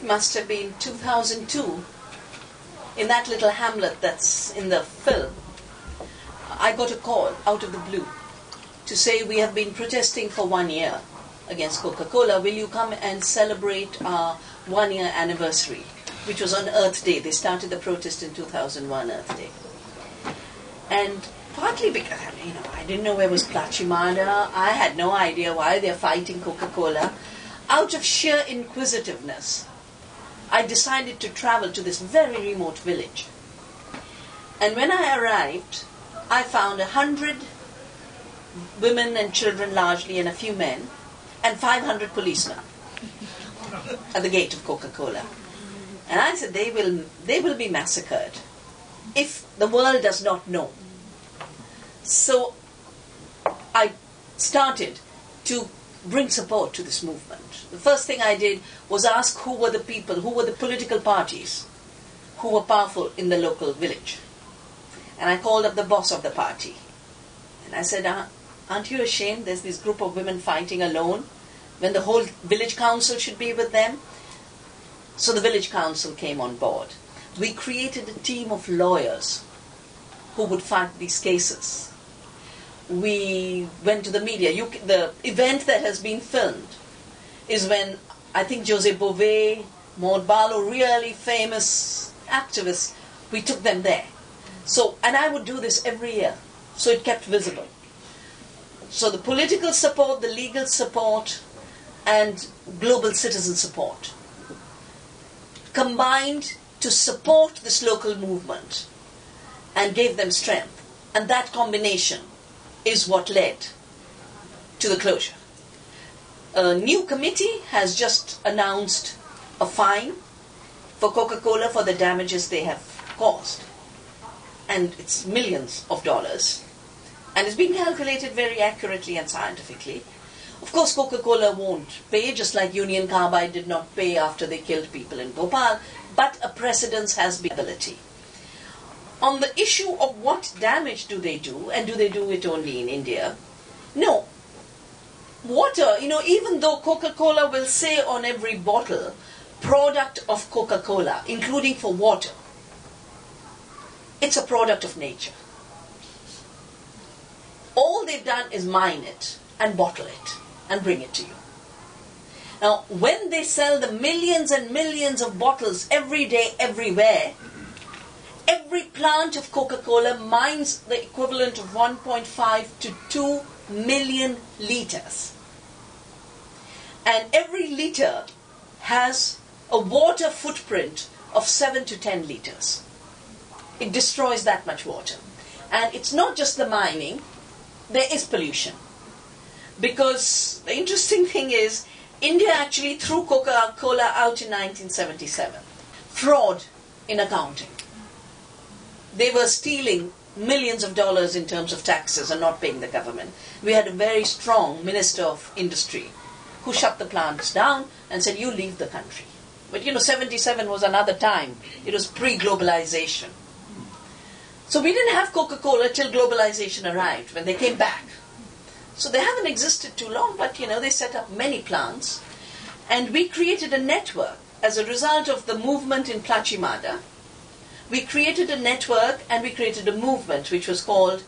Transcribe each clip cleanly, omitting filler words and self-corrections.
must have been 2002, in that little hamlet that's in the film, I got a call out of the blue to say, we have been protesting for 1 year against Coca-Cola. Will you come and celebrate our 1 year anniversary, which was on Earth Day. They started the protest in 2001, Earth Day. And partly because, I didn't know where was Plachimada. I had no idea why they're fighting Coca-Cola. Out of sheer inquisitiveness, I decided to travel to this very remote village. And when I arrived, I found 100 women and children largely, and a few men, and 500 policemen at the gate of Coca-Cola. And I said, they will be massacred if the world does not know. So I started to bring support to this movement. The first thing I did was ask who were the people, who were the political parties who were powerful in the local village. And I called up the boss of the party. And I said, aren't you ashamed there's this group of women fighting alone when the whole village council should be with them? So the village council came on board. We created a team of lawyers who would fight these cases. We went to the media. The event that has been filmed is when, I think, Jose Bové, Maud Barlow, really famous activists, we took them there. So, and I would do this every year, so it kept visible. So the political support, the legal support, and global citizen support combined to support this local movement and gave them strength. And that combination is what led to the closure. A new committee has just announced a fine for Coca-Cola for the damages they have caused. And it's millions of dollars. And it's being calculated very accurately and scientifically. Of course, Coca-Cola won't pay, just like Union Carbide did not pay after they killed people in Bhopal, but a precedence has been ability. On the issue of what damage do they do, and do they do it only in India? No. Water, even though Coca-Cola will say on every bottle, product of Coca-Cola, including for water, it's a product of nature. All they've done is mine it and bottle it and bring it to you. Now, when they sell the millions and millions of bottles every day, everywhere, every plant of Coca-Cola mines the equivalent of 1.5 to 2 million liters. And every liter has a water footprint of 7 to 10 liters. It destroys that much water. And it's not just the mining, there is pollution. Because the interesting thing is, India actually threw Coca-Cola out in 1977. Fraud in accounting. They were stealing millions of dollars in terms of taxes and not paying the government. We had a very strong Minister of Industry who shut the plants down and said, you leave the country. But 77 was another time. It was pre-globalization. So we didn't have Coca-Cola till globalization arrived, when they came back. So they haven't existed too long, but they set up many plants. And we created a network as a result of the movement in Plachimada. We created a network and we created a movement which was called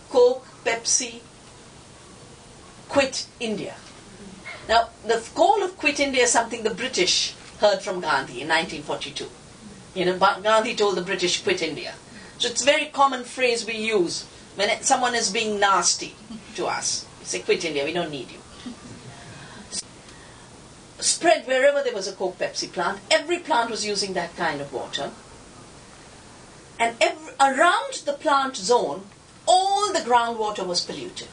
Coke, Pepsi, Quit India. Now, the call of Quit India is something the British heard from Gandhi in 1942. Gandhi told the British, quit India. So it's a very common phrase we use when someone is being nasty to us. We say, quit India, we don't need you. Spread wherever there was a Coke Pepsi plant. Every plant was using that kind of water. And around the plant zone, all the groundwater was polluted.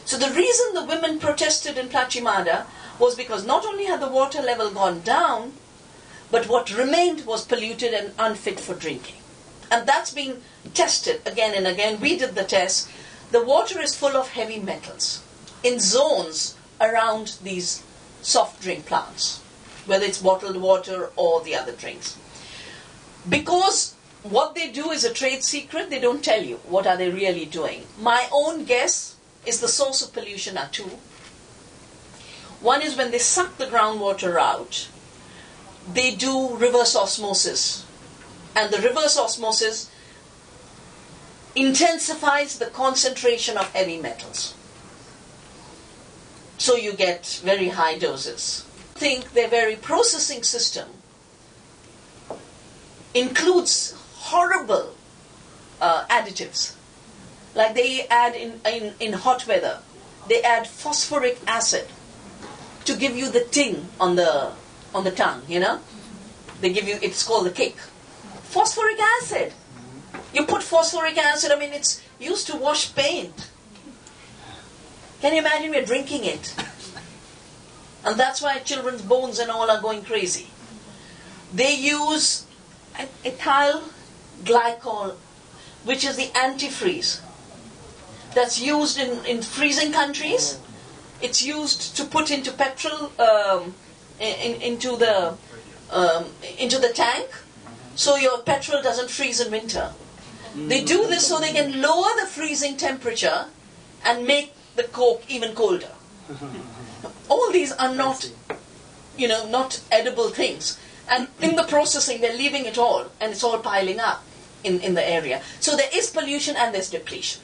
So the reason the women protested in Plachimada was because not only had the water level gone down, but what remained was polluted and unfit for drinking. And that's being tested again and again. We did the test. The water is full of heavy metals in zones around these soft drink plants, whether it's bottled water or the other drinks. Because what they do is a trade secret, they don't tell you what are they really doing. My own guess is the source of pollution are two. One is when they suck the groundwater out, they do reverse osmosis. And the reverse osmosis intensifies the concentration of heavy metals. So you get very high doses. I think their very processing system includes horrible additives. Like they add in hot weather, they add phosphoric acid to give you the ting on the tongue, you know. They give you, it's called the kick. Phosphoric acid. You put phosphoric acid, I mean, it's used to wash paint. Can you imagine we're drinking it? And that's why children's bones and all are going crazy. They use ethyl glycol, which is the antifreeze. That's used in freezing countries. It's used to put into petrol, into the tank, so your petrol doesn't freeze in winter. They do this so they can lower the freezing temperature and make the Coke even colder. All these are not, not edible things. And in the processing, they're leaving it all, and it's all piling up in the area. So there is pollution and there's depletion.